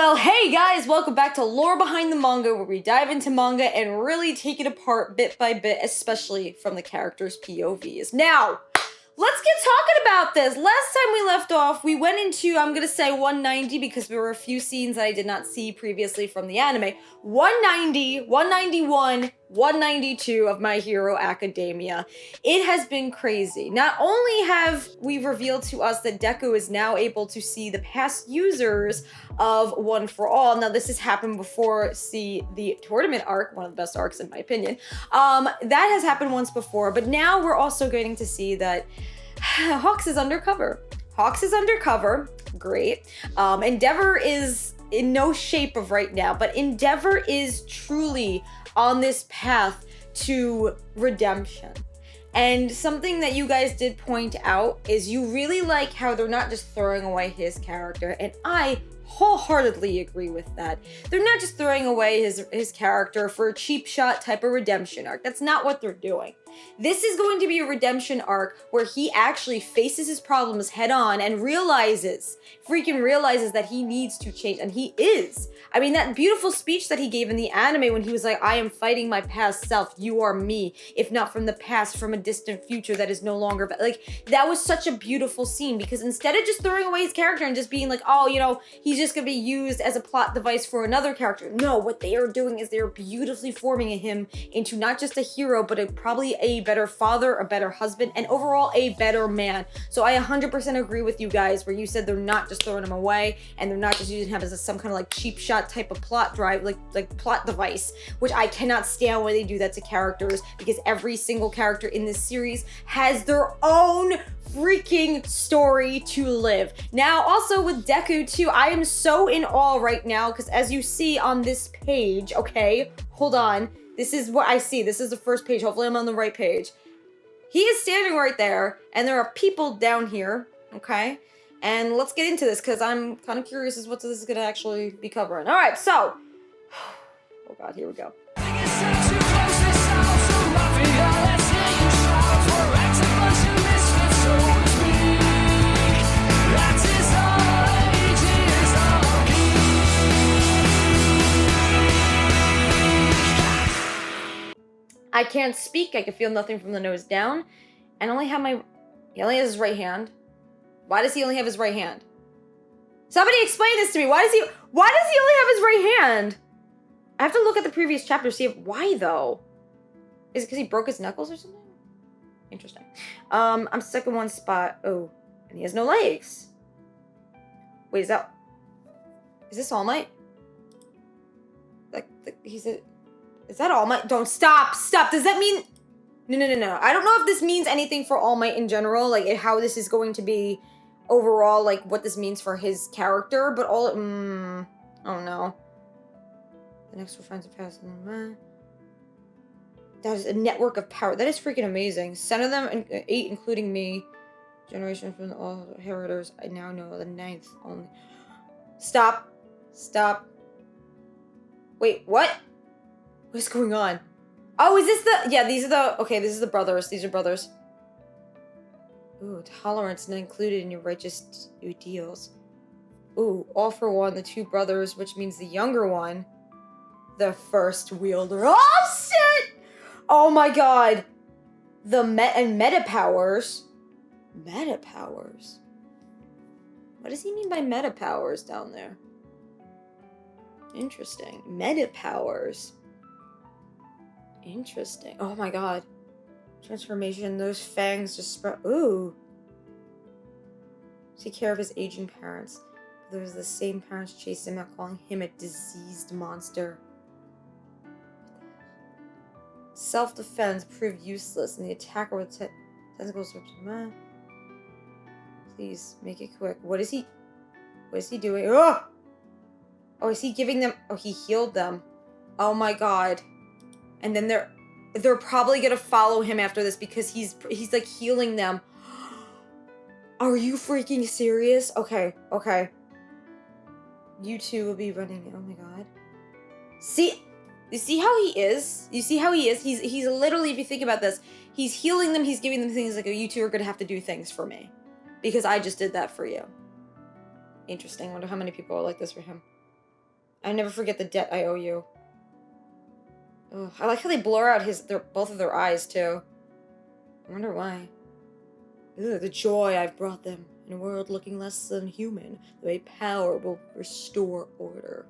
Well, hey guys, welcome back to Lore Behind the Manga, where we dive into manga and really take it apart bit by bit, especially from the characters' POVs. Now, let's get talking about this. Last time we left off, we went into, I'm gonna say 190 because there were a few scenes that I did not see previously from the anime. 190, 191, 192 of My Hero Academia. It has been crazy. Not only have we revealed to us that Deku is now able to see the past users of One for All. Now, this has happened before, see the tournament arc, one of the best arcs in my opinion. That has happened once before, but now we're also getting to see that Hawks is undercover. Hawks is undercover, great. Endeavor is in no shape of right now, but Endeavor is truly on this path to redemption. And something that you guys did point out is you really like how they're not just throwing away his character, and I wholeheartedly agree with that. They're not just throwing away his character for a cheap shot type of redemption arc. That's not what they're doing. This is going to be a redemption arc where he actually faces his problems head on and freaking realizes that he needs to change, and he is. I mean, that beautiful speech that he gave in the anime when he was like, I am fighting my past self, you are me, if not from the past, from a distant future that is no longer, like, that was such a beautiful scene, because instead of just throwing away his character and just being like, oh, you know, he's just gonna be used as a plot device for another character. No, what they are doing is they're beautifully forming him into not just a hero, but probably a better father, a better husband, and overall a better man. So I 100% agree with you guys where you said they're not just throwing him away and they're not just using him as some kind of like cheap shot type of plot drive, like plot device, which I cannot stand when they do that to characters, because every single character in this series has their own freaking story to live. Now, also with Deku too, I am so in awe right now, because as you see on this page, okay, hold on, this is what I see. This is the first page. Hopefully I'm on the right page. He is standing right there, and there are people down here, okay? And let's get into this, because I'm kind of curious as what this is going to actually be covering. All right, so. Oh, God, here we go. I can't speak. I can feel nothing from the nose down. And only have he only has his right hand. Why does he only have his right hand? Somebody explain this to me. Why does he only have his right hand? I have to look at the previous chapter to see why though. Is it because he broke his knuckles or something? Interesting. I'm stuck in one spot. Oh, and he has no legs. Wait, is this All Might? Like is that All Might? Don't stop. Does that mean? No. I don't know if this means anything for All Might in general, like how this is going to be overall, like what this means for his character, but oh no. The next one finds a pass. That is a network of power. That is freaking amazing. 7 of them, 8 including me. Generation from all inheritors. I now know the 9th only. Stop. Wait, what? What is going on? Oh, is this the... Yeah, these are the... Okay, this is the brothers. These are brothers. Ooh, tolerance not included in your righteous ideals. Ooh, all for one, the 2 brothers, which means the younger one, the first wielder. Oh, shit! Oh, my God. Meta powers. Meta powers? What does he mean by meta powers down there? Interesting. Meta powers. Interesting. Oh my God. Transformation. Those fangs just spread. Ooh. Take care of his aging parents. Those the same parents chased him out, calling him a diseased monster. Self-defense proved useless, and the attacker with tentacles. Please make it quick. What is he doing? Oh! Oh, is he giving them? Oh, he healed them. Oh my God. And then they're probably gonna follow him after this because he's like healing them. Are you freaking serious? Okay. You two will be running. Oh my God. See, you see how he is? He's literally, if you think about this, he's healing them. He's giving them things like, oh, you two are gonna have to do things for me because I just did that for you. Interesting. I wonder how many people are like this for him. I never forget the debt I owe you. Ugh, I like how they blur out both of their eyes, too. I wonder why. Ugh, the joy I've brought them. In a world looking less than human, the way power will restore order.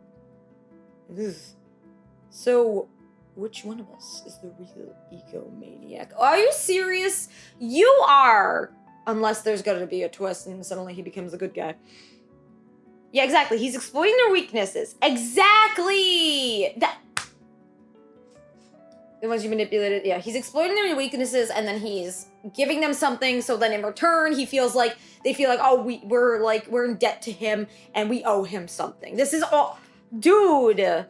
Ugh. So, which one of us is the real egomaniac? Are you serious? You are! Unless there's gonna be a twist and suddenly he becomes a good guy. Yeah, exactly. He's exploiting their weaknesses. Exactly! The ones you manipulated, yeah. He's exploiting their weaknesses and then he's giving them something, so then in return, they feel like, oh, we're in debt to him and we owe him something. This is all... Dude!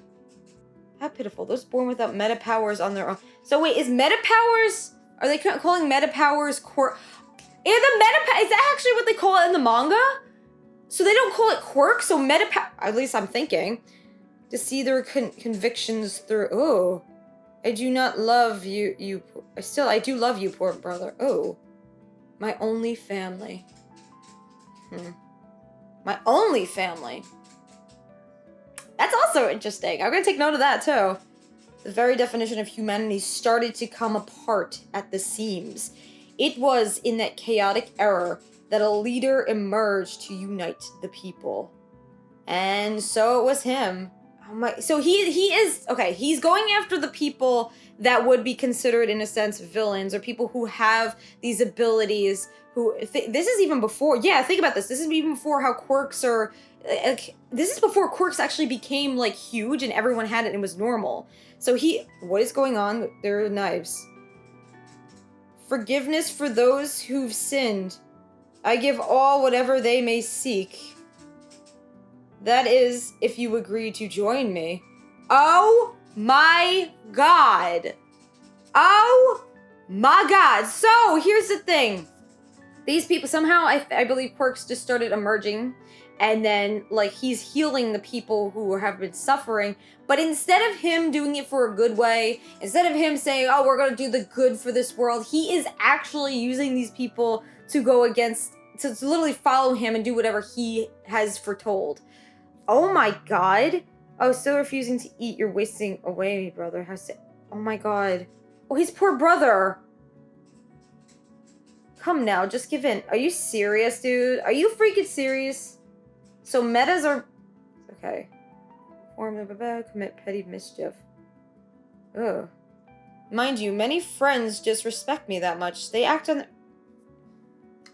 How pitiful. Those born without meta powers on their own. So wait, is meta powers... Are they calling meta powers quirk? Is that actually what they call it in the manga? So they don't call it quirk, so meta power... At least I'm thinking. To see their convictions through... Oh. I do not love you... I do love you, poor brother. Oh. My only family. My only family. That's also interesting. I'm gonna take note of that, too. The very definition of humanity started to come apart at the seams. It was in that chaotic era that a leader emerged to unite the people. And so it was him. Oh my, so he is, okay, he's going after the people that would be considered, in a sense, villains, or people who have these abilities, this is even before, yeah, think about this. This is even before how quirks are, this is before quirks actually became, like, huge and everyone had it and it was normal. So what is going on? There are knives. Forgiveness for those who've sinned. I give all whatever they may seek. That is, if you agree to join me. Oh my god. Oh my god. So, here's the thing. These people, somehow, I believe quirks just started emerging. And then, like, he's healing the people who have been suffering. But instead of him doing it for a good way, instead of him saying, oh, we're gonna do the good for this world, he is actually using these people to go against, to literally follow him and do whatever he has foretold. Oh my god. Oh, still refusing to eat. You're wasting away, brother. Oh my god. Oh, his poor brother. Come now, just give in. Are you serious, dude? Are you freaking serious? So metas are... Okay. Commit petty mischief. Ugh. Mind you, many friends just respect me that much. They act on...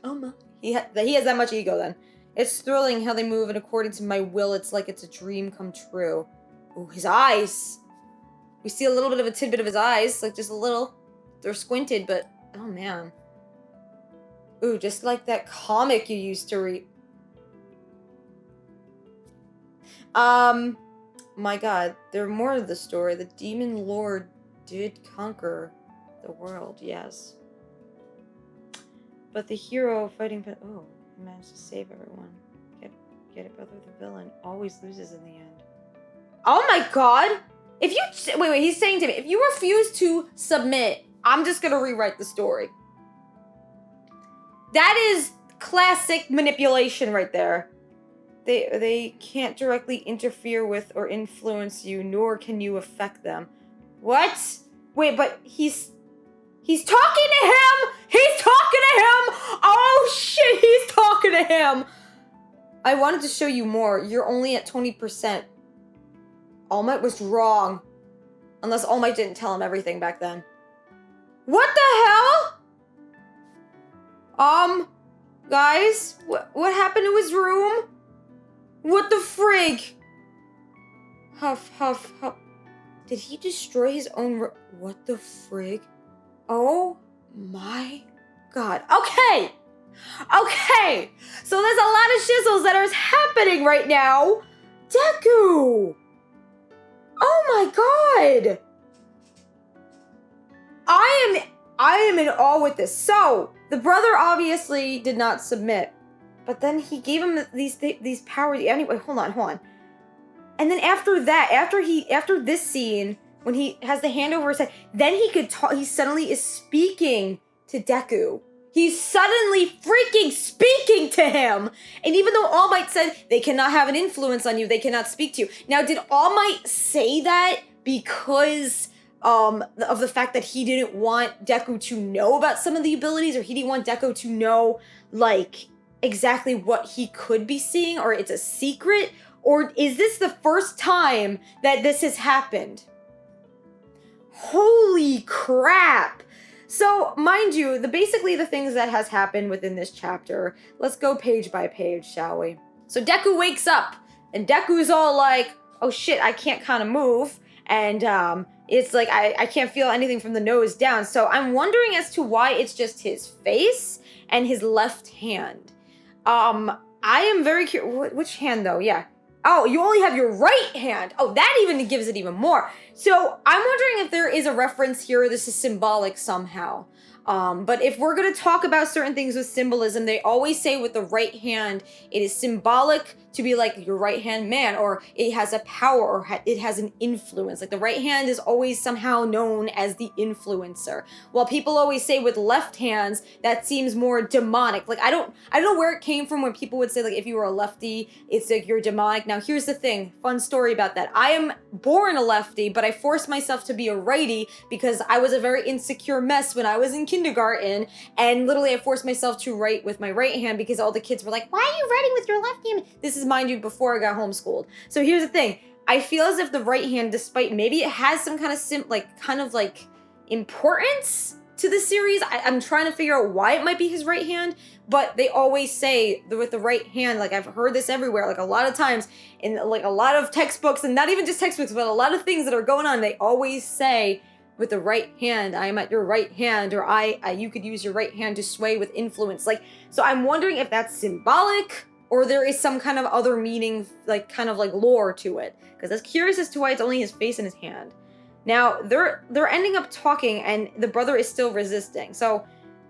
Oh my. He has that much ego, then. It's thrilling how they move, and according to my will, it's like it's a dream come true. Ooh, his eyes! We see a little bit of a tidbit of his eyes, like just a little. They're squinted, but... Oh, man. Ooh, just like that comic you used to read. My god, there are more of the story. The demon lord did conquer the world, yes. But the hero fighting... Oh, he managed to save everyone. Get it, brother? The villain always loses in the end. Oh my god! If you... Wait, he's saying to me, if you refuse to submit, I'm just gonna rewrite the story. That is classic manipulation right there. They can't directly interfere with or influence you, nor can you affect them. What? Wait, but he's talking to him! He's talking to him! Oh shit, he's talking to him! I wanted to show you more. You're only at 20%. All Might was wrong. Unless All Might didn't tell him everything back then. What the hell? Guys, what happened to his room? What the frig? Huff, huff, huff. Did he destroy his own what the frig? Oh my god. Okay! Okay! So there's a lot of shizzles that are happening right now. Deku! Oh my god! I am in awe with this. So, the brother obviously did not submit. But then he gave him these powers. Anyway, hold on. And then after that, after this scene, when he has the hand over his head, then he could talk. He suddenly is speaking to Deku. He's suddenly freaking speaking to him. And even though All Might said they cannot have an influence on you, they cannot speak to you. Now, did All Might say that because of the fact that he didn't want Deku to know about some of the abilities, or he didn't want Deku to know, like, exactly what he could be seeing, or it's a secret? Or is this the first time that this has happened? Holy crap! So, mind you, basically the things that has happened within this chapter, let's go page by page, shall we? So Deku wakes up, and Deku's all like, oh shit, I can't kind of move, and it's like, I can't feel anything from the nose down, so I'm wondering as to why it's just his face and his left hand. I am very curious, which hand though? Yeah. Oh, you only have your right hand. Oh, that even gives it even more. So I'm wondering if there is a reference here, this is symbolic somehow. But if we're going to talk about certain things with symbolism, they always say with the right hand, it is symbolic to be like your right hand man, or it has a power, or it has an influence. Like the right hand is always somehow known as the influencer. While people always say with left hands, that seems more demonic. Like I don't know where it came from when people would say like if you were a lefty, it's like you're demonic. Now here's the thing, fun story about that. I am born a lefty, but I forced myself to be a righty because I was a very insecure mess when I was in kindergarten, and literally I forced myself to write with my right hand because all the kids were like, why are you writing with your left hand? This is, mind you, before I got homeschooled. So here's the thing, I feel as if the right hand, despite maybe it has some kind of importance to the series, I'm trying to figure out why it might be his right hand, but they always say with the right hand, like I've heard this everywhere, like a lot of times in like a lot of textbooks, and not even just textbooks, but a lot of things that are going on, they always say with the right hand, I am at your right hand, or you could use your right hand to sway with influence. Like, so I'm wondering if that's symbolic, or there is some kind of other meaning, like kind of like lore to it. Because I was curious as to why it's only his face and his hand. Now, they're ending up talking, and the brother is still resisting. So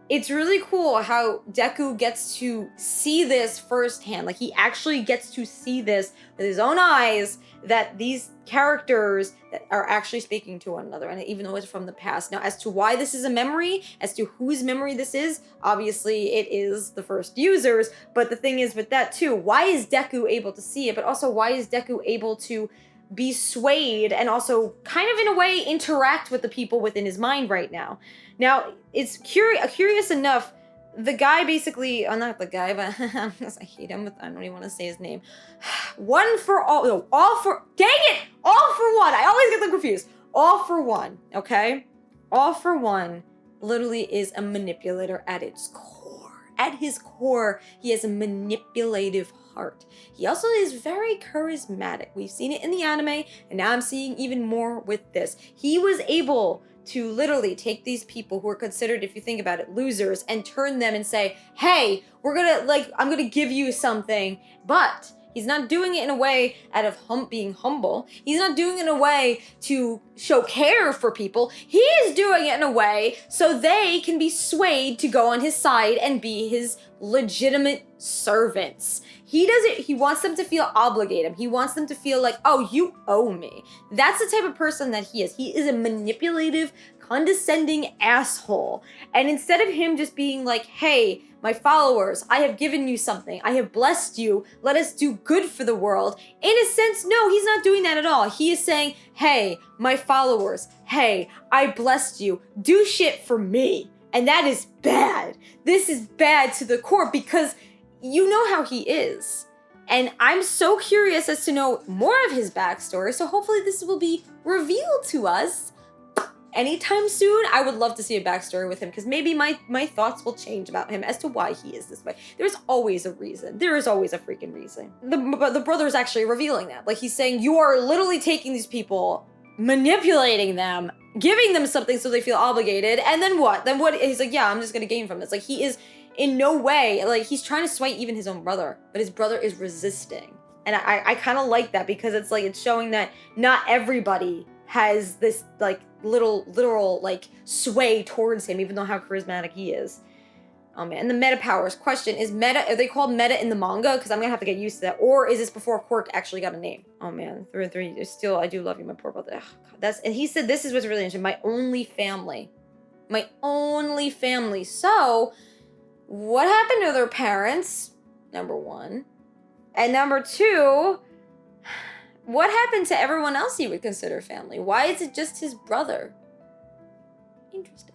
it's really cool how Deku gets to see this firsthand. Like, he actually gets to see this with his own eyes, that these characters that are actually speaking to one another, and even though it's from the past. Now, as to why this is a memory, as to whose memory this is, obviously it is the first users, but the thing is with that too, why is Deku able to see it, but also why is Deku able to be swayed and also kind of in a way interact with the people within his mind right now? Now, it's curious enough, the guy basically, not the guy, but I hate him, but I don't even want to say his name. All for one. I always get them confused. All for one, okay? All for one literally is a manipulator at its core. At his core, he has a manipulative heart. He also is very charismatic. We've seen it in the anime, and now I'm seeing even more with this. He was able to literally take these people who are considered, if you think about it, losers, and turn them and say, hey, I'm gonna give you something, but he's not doing it in a way out of being humble. He's not doing it in a way to show care for people. He is doing it in a way so they can be swayed to go on his side and be his legitimate servants. He wants them to feel obligated. He wants them to feel like, oh, you owe me. That's the type of person that he is. He is a manipulative, condescending asshole. And instead of him just being like, hey, my followers, I have given you something. I have blessed you. Let us do good for the world. In a sense, no, he's not doing that at all. He is saying, hey, my followers, hey, I blessed you. Do shit for me. And that is bad. This is bad to the core because you know how he is. And I'm so curious as to know more of his backstory, so hopefully this will be revealed to us anytime soon. I would love to see a backstory with him, because maybe my thoughts will change about him as to why he is this way. There's always a reason. There is always a freaking reason. The brother's actually revealing that. Like, he's saying, you are literally taking these people, manipulating them, giving them something so they feel obligated, and then what? Then what? He's like, yeah, I'm just gonna gain from this. Like, he is in no way, like, he's trying to sway even his own brother, but his brother is resisting. And I kind of like that, because it's like, it's showing that not everybody has this, like, literal, like, sway towards him, even though how charismatic he is. Oh man, and the meta powers. Question, are they called meta in the manga? Because I'm gonna have to get used to that. Or is this before Quirk actually got a name? Oh man, through and through, still, I do love you, my poor brother. Ugh, God, and he said this is what's really interesting, my only family. My only family. So, What happened to their parents? Number one. And number two, what happened to everyone else he would consider family? Why is it just his brother? Interesting.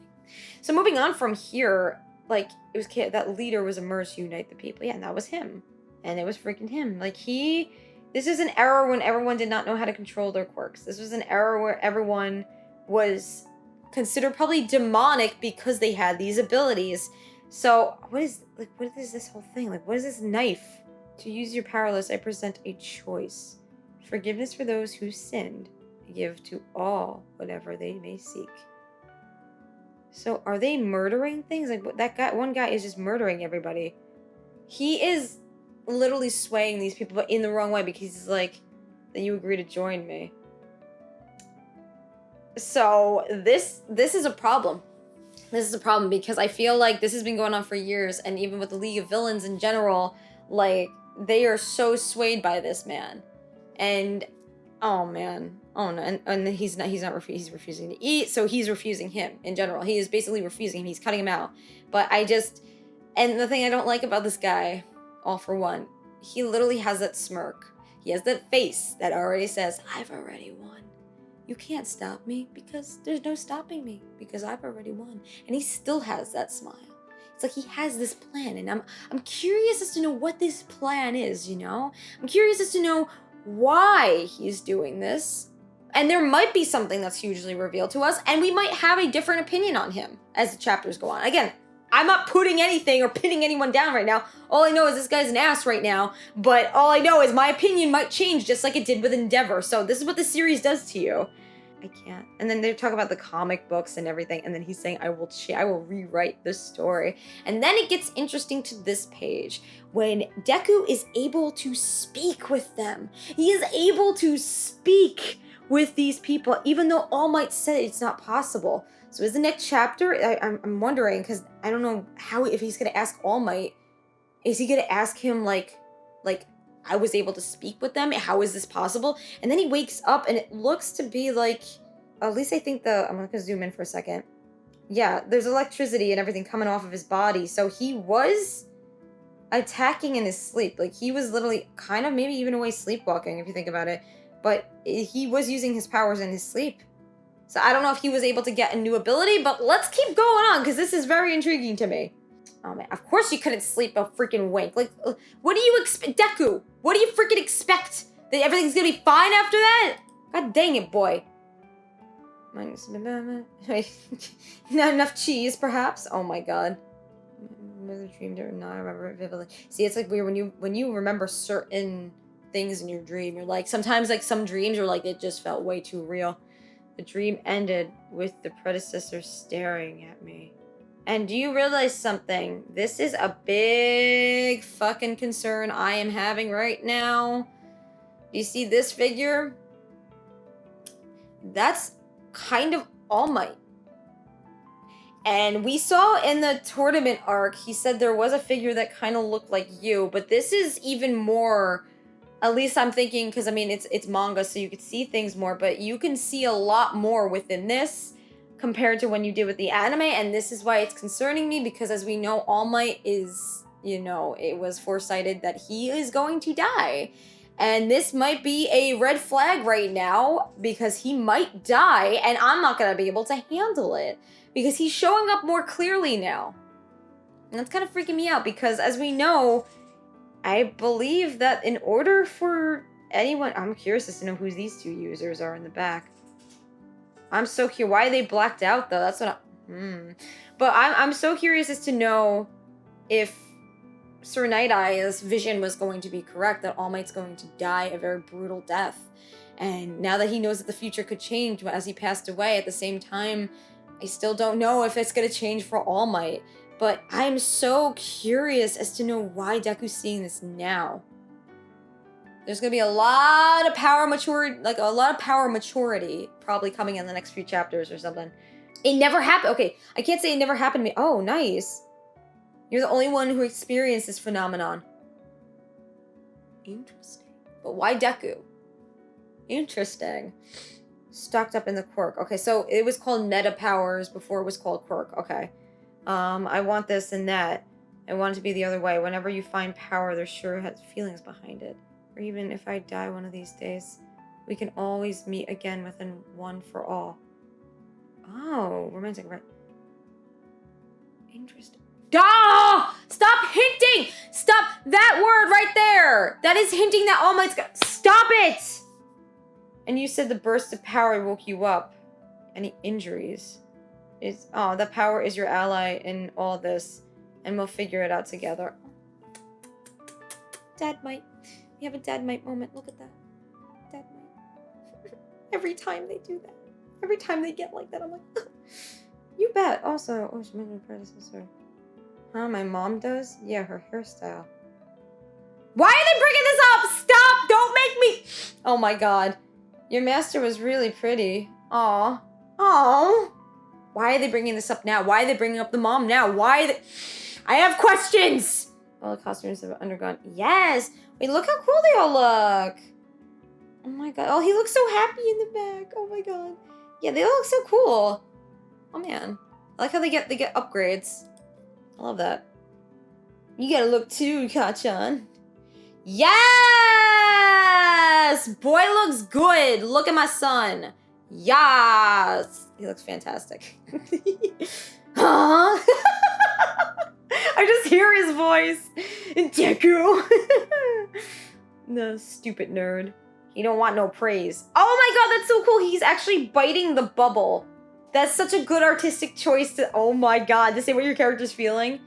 So moving on from here, like, it was that leader was emerged to unite the people. Yeah, and that was him. And it was freaking him. Like, this is an era when everyone did not know how to control their quirks. This was an era where everyone was considered probably demonic because they had these abilities. So, what is this whole thing? Like, what is this knife? To use your powerless, I present a choice. Forgiveness for those who sinned. Give to all whatever they may seek. So, are they murdering things? Like, one guy is just murdering everybody. He is literally swaying these people, but in the wrong way, because he's like, that you agree to join me. So, this is a problem. This is a problem, because I feel like this has been going on for years, and even with the League of Villains in general, like, they are so swayed by this man. And, oh man. Oh no, and he's refusing to eat, so he's refusing him in general. He is basically refusing him. He's cutting him out. But and the thing I don't like about this guy, all for one, he literally has that smirk. He has that face that already says, I've already won. You can't stop me because there's no stopping me because I've already won. And he still has that smile. It's like he has this plan, and I'm curious as to know what this plan is, you know? I'm curious as to know why he's doing this. And there might be something that's hugely revealed to us, and we might have a different opinion on him as the chapters go on. Again, I'm not putting anything or pinning anyone down right now. All I know is this guy's an ass right now, but all I know is my opinion might change just like it did with Endeavor. So this is what the series does to you. I can't. And then they talk about the comic books and everything, and then he's saying, I will rewrite the story. And then it gets interesting to this page, when Deku is able to speak with them. He is able to speak with these people, even though All Might said it's not possible. So is the next chapter, I'm wondering, because I don't know if he's going to ask All Might, is he going to ask him, like, I was able to speak with them? How is this possible? And then he wakes up, and it looks to be like, at least I think I'm going to zoom in for a second. Yeah, there's electricity and everything coming off of his body. So he was attacking in his sleep. Like, he was literally kind of maybe even a way sleepwalking, if you think about it. But he was using his powers in his sleep. So I don't know if he was able to get a new ability, but let's keep going on, because this is very intriguing to me. Oh man, of course you couldn't sleep a freaking wink. Like, what do you expect? Deku, what do you freaking expect? That everything's gonna be fine after that? God dang it, boy. Not enough cheese, perhaps? Oh my god. Dreamed or not, I remember it vividly. See, it's like weird when you remember certain things in your dream. You're like, sometimes like some dreams are like, it just felt way too real. The dream ended with the predecessor staring at me. And do you realize something? This is a big fucking concern I am having right now. Do you see this figure? That's kind of All Might. And we saw in the tournament arc, he said there was a figure that kind of looked like you, but this is even more, at least I'm thinking, because I mean, it's manga, so you could see things more, but you can see a lot more within this compared to when you did with the anime, and this is why it's concerning me, because as we know, All Might is, you know, it was foresighted that he is going to die. And this might be a red flag right now, because he might die, and I'm not going to be able to handle it, because he's showing up more clearly now. And that's kind of freaking me out, because as we know, I believe that in order for anyone... I'm curious as to know who these two users are in the back. I'm so curious. Why are they blacked out, though? That's what But I'm so curious as to know if Sir Night-Eye's vision was going to be correct, that All Might's going to die a very brutal death. And now that he knows that the future could change as he passed away, at the same time, I still don't know if it's going to change for All Might. But I'm so curious as to know why Deku's seeing this now. There's going to be a lot of power maturity probably coming in the next few chapters or something. It never happened. Okay, I can't say it never happened to me. Oh, nice. You're the only one who experienced this phenomenon. Interesting. But why Deku? Interesting. Stocked up in the quirk. Okay, so it was called meta powers before it was called quirk. Okay. I want this and that. I want it to be the other way. Whenever you find power, there sure has feelings behind it. Or even if I die one of these days, we can always meet again within one for all. Oh, romantic, right? Interesting. Ah! Stop hinting! Stop that word right there! That is hinting that All Might's got. Stop it! And you said the burst of power woke you up. Any injuries? Oh, the power is your ally in all this, and we'll figure it out together. Dad might. We have a dad might moment. Look at that. Dad might. Every time they do that. Every time they get like that, I'm like, you bet. Also, oh, she might be a predecessor. Huh, my mom does? Yeah, her hairstyle. Why are they bringing this up? Stop! Don't make me... Oh my god. Your master was really pretty. Aw. Aw. Why are they bringing this up now? Why are they bringing up the mom now? I have questions! All the costumes have undergone... Yes! Wait, look how cool they all look! Oh my god. Oh, he looks so happy in the back. Oh my god. Yeah, they all look so cool. Oh man. I like how they get upgrades. I love that. You gotta look too, Kachan. Yes! Boy looks good. Look at my son. Yes! He looks fantastic. Huh? I just hear his voice. Deku. No, stupid nerd. He don't want no praise. Oh my god, that's so cool. He's actually biting the bubble. That's such a good artistic choice to... Oh my god, to say what your character's feeling.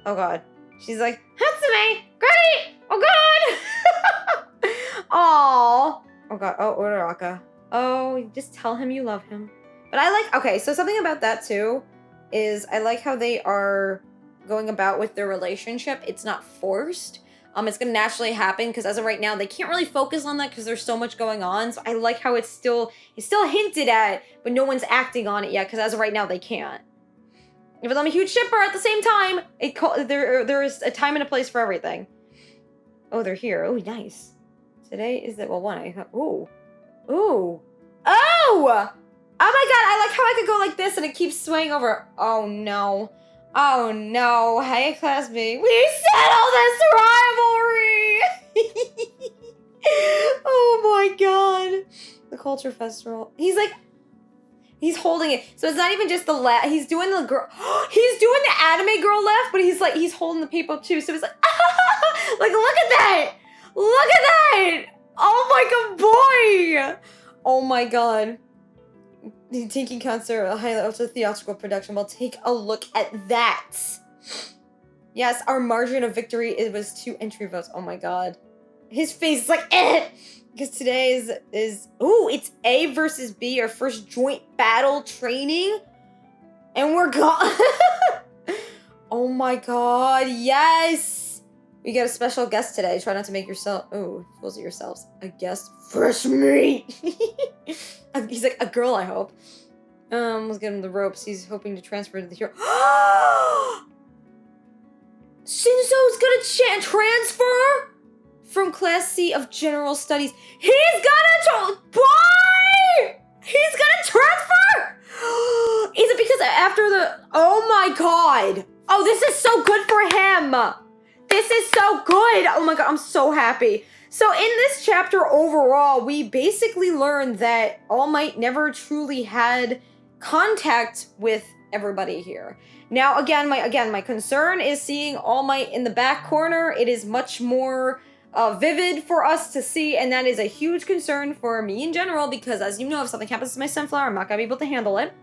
Oh god. She's like, Hatsume! Great! Oh god! Aww. Oh god. Oh, Uraraka. Oh, just tell him you love him. But I like... Okay, so something about that too is I like how they are going about with their relationship. It's not forced. It's gonna naturally happen because as of right now, they can't really focus on that because there's so much going on. So I like how it's still hinted at, but no one's acting on it yet because as of right now, they can't. Even though I'm a huge shipper, at the same time, there is a time and a place for everything. Oh, they're here. Oh, nice. Today is the one. Ooh, ooh, oh! Oh my god! I like how I could go like this and it keeps swaying over. Oh no. Oh no, hey classmate, we settled this rivalry! Oh my god. The culture festival. He's like, he's holding it. So it's not even just the laugh, he's doing the girl, he's doing the anime girl laugh, but he's like, he's holding the people too. So it's like, like look at that! Look at that! Oh my god, boy! Oh my god. The Tinky concert, a highlight of the theatrical production. Well, take a look at that. Yes, our margin of victory, it was 2 entry votes. Oh my god. His face is like, eh! Because today is ooh, it's A versus B, our first joint battle training. And we're gone. Oh my god, yes! We got a special guest today. Try not to make yourself, ooh, fools of yourselves. A guest, fresh meat! He's like, a girl, I hope. Let's get him the ropes. He's hoping to transfer to the hero. Shinzo's gonna transfer from Class C of General Studies. He's gonna boy! He's gonna transfer! Is it because after the... Oh my god! Oh, this is so good for him! This is so good! Oh my god, I'm so happy. So in this chapter overall, we basically learned that All Might never truly had contact with everybody here. Now, again, my concern is seeing All Might in the back corner. It is much more vivid for us to see, and that is a huge concern for me in general, because as you know, if something happens to my sunflower, I'm not gonna be able to handle it.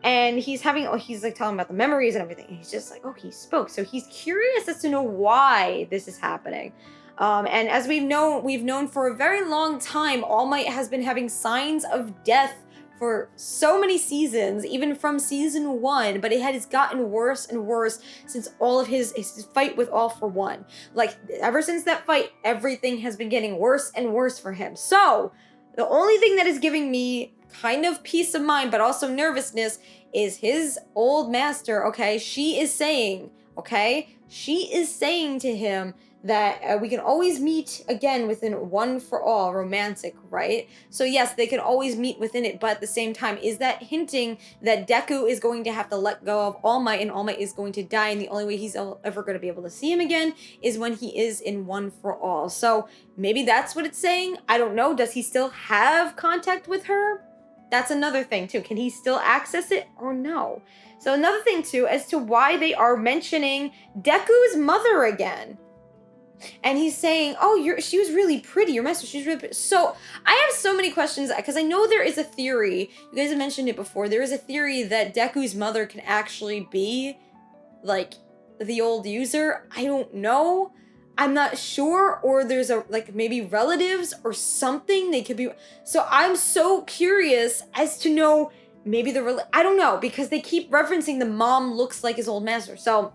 And he's like telling about the memories and everything. And he's just like, oh, he spoke. So he's curious as to know why this is happening. And as we've known for a very long time, All Might has been having signs of death for so many seasons, even from season 1, but it has gotten worse and worse since all of his fight with All for One. Like, ever since that fight, everything has been getting worse and worse for him. So, the only thing that is giving me kind of peace of mind, but also nervousness, is his old master, okay? She is saying to him that we can always meet again within One for All, romantic, right? So yes, they can always meet within it, but at the same time, is that hinting that Deku is going to have to let go of All Might, and All Might is going to die, and the only way he's ever going to be able to see him again is when he is in One for All. So maybe that's what it's saying. I don't know. Does he still have contact with her? That's another thing too. Can he still access it or no? So another thing too, as to why they are mentioning Deku's mother again. And he's saying, oh, she was really pretty. Your master, she's really pretty. So I have so many questions because I know there is a theory. You guys have mentioned it before. There is a theory that Deku's mother can actually be like the old user. I don't know. I'm not sure. Or there's maybe relatives or something they could be. So I'm so curious as to know maybe I don't know, because they keep referencing the mom looks like his old master. So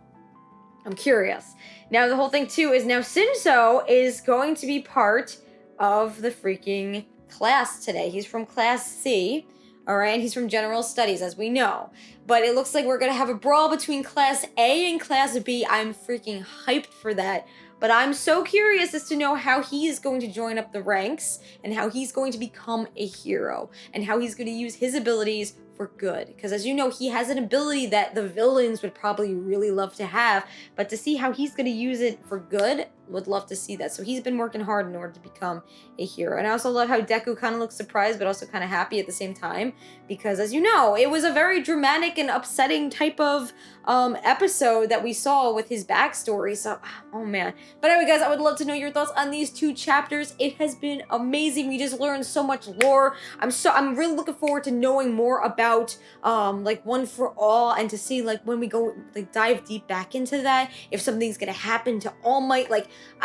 I'm curious. Now, the whole thing, too, is now Shinzo is going to be part of the freaking class today. He's from Class C, all right? And he's from General Studies, as we know. But it looks like we're going to have a brawl between Class A and Class B. I'm freaking hyped for that. But I'm so curious as to know how he is going to join up the ranks and how he's going to become a hero and how he's going to use his abilities for good. Because as you know, he has an ability that the villains would probably really love to have, but to see how he's going to use it for good, would love to see that. So he's been working hard in order to become a hero. And I also love how Deku kind of looks surprised, but also kind of happy at the same time, because as you know, it was a very dramatic and upsetting type of episode that we saw with his backstory. So, oh man. But anyway, guys, I would love to know your thoughts on these 2 chapters. It has been amazing. We just learned so much lore. I'm really looking forward to knowing more about One for All, and to see when we go dive deep back into that, if something's gonna happen to All Might.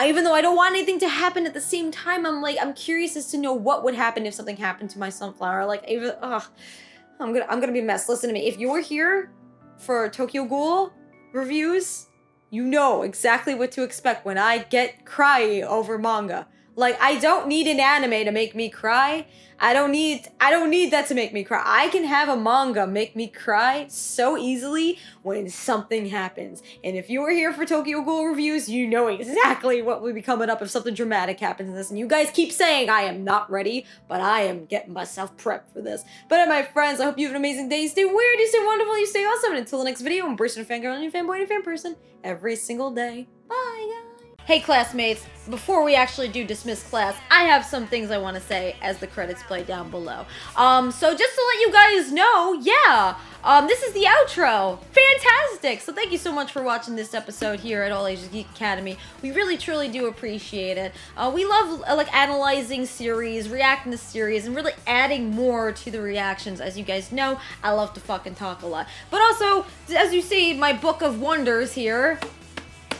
Even though I don't want anything to happen, at the same time, I'm curious as to know what would happen if something happened to my sunflower. I'm gonna be a mess. Listen to me. If you're here for Tokyo Ghoul reviews, you know exactly what to expect when I get cry over manga. I don't need an anime to make me cry. I don't need that to make me cry. I can have a manga make me cry so easily when something happens. And if you were here for Tokyo Ghoul reviews, you know exactly what will be coming up if something dramatic happens in this. And you guys keep saying I am not ready, but I am getting myself prepped for this. But my friends, I hope you have an amazing day. Stay weird, you stay wonderful, you stay awesome. And until the next video, embrace your fangirl and your fanboy and your fan person every single day. Bye, guys. Hey classmates, before we actually do dismiss class, I have some things I want to say as the credits play down below. So just to let you guys know, this is the outro. Fantastic! So thank you so much for watching this episode here at All Ages Geek Academy. We really truly do appreciate it. We love analyzing series, reacting to series, and really adding more to the reactions. As you guys know, I love to fucking talk a lot. But also, as you see, my book of wonders here,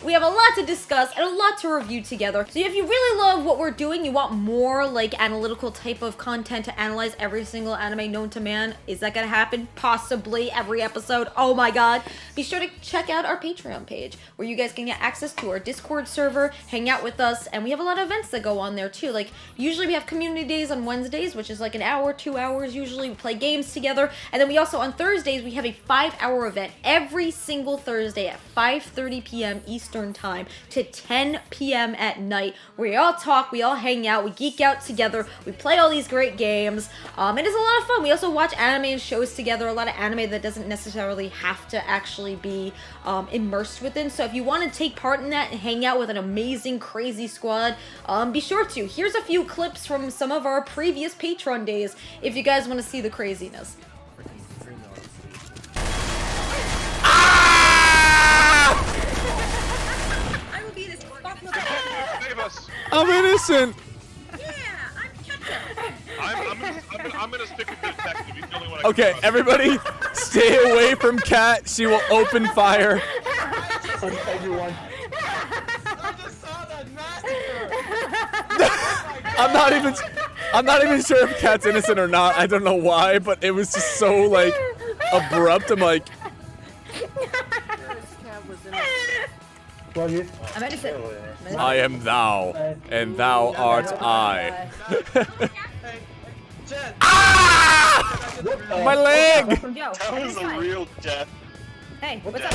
we have a lot to discuss and a lot to review together. So if you really love what we're doing, you want more analytical type of content to analyze every single anime known to man, is that gonna happen? Possibly every episode. Oh my god. Be sure to check out our Patreon page where you guys can get access to our Discord server, hang out with us, and we have a lot of events that go on there too. Usually we have community days on Wednesdays, which is an hour, 2 hours usually. We play games together. And then we also, on Thursdays, we have a 5-hour event every single Thursday at 5:30 p.m. Eastern Time to 10 p.m. at night, where we all talk, we all hang out, we geek out together, we play all these great games, and it's a lot of fun. We also watch anime and shows together, a lot of anime that doesn't necessarily have to actually be immersed within. So if you want to take part in that and hang out with an amazing, crazy squad, be sure to. Here's a few clips from some of our previous Patreon days if you guys want to see the craziness. I'm innocent! Yeah, I'm gonna stick with the detective. He's the only one I can Okay, trust. everybody, stay away from Kat. She will open fire. Everyone. I just saw that massacre. I'm not even sure if Kat's innocent or not. I don't know why, but it was just so abrupt. I'm like, I'm innocent. I am thou, and thou art I. Jen, Ah! My leg! Yo, that was a real death. Hey, what's up?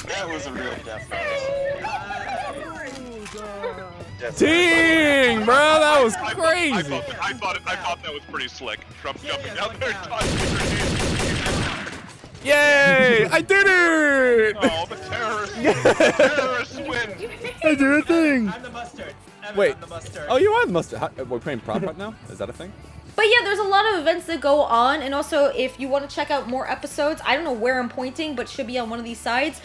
That was a real death notice. Dang, bro, that was crazy. I thought that was pretty slick. Trump jumping down there and tossing his Yay! I did it! Oh, the terrorists win. I did a thing. I'm the mustard. Evan, Wait. I'm the mustard. Oh, you are the mustard. We're playing prop right now? Is that a thing? But yeah, there's a lot of events that go on, and also if you want to check out more episodes, I don't know where I'm pointing, but should be on one of these sides.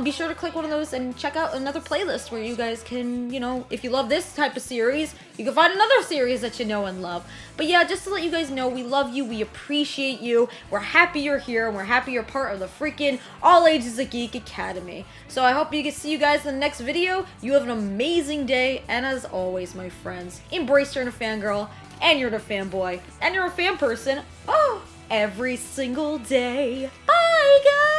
Be sure to click one of those and check out another playlist where you guys can, you know, if you love this type of series, you can find another series that you know and love. But yeah, just to let you guys know, we love you, we appreciate you, we're happy you're here, and we're happy you're part of the freaking All Ages of Geek Academy. So I hope you can see you guys in the next video. You have an amazing day, and as always, my friends, embrace your inner fangirl, and you're a fanboy, and you're a fan person, every single day. Bye, guys!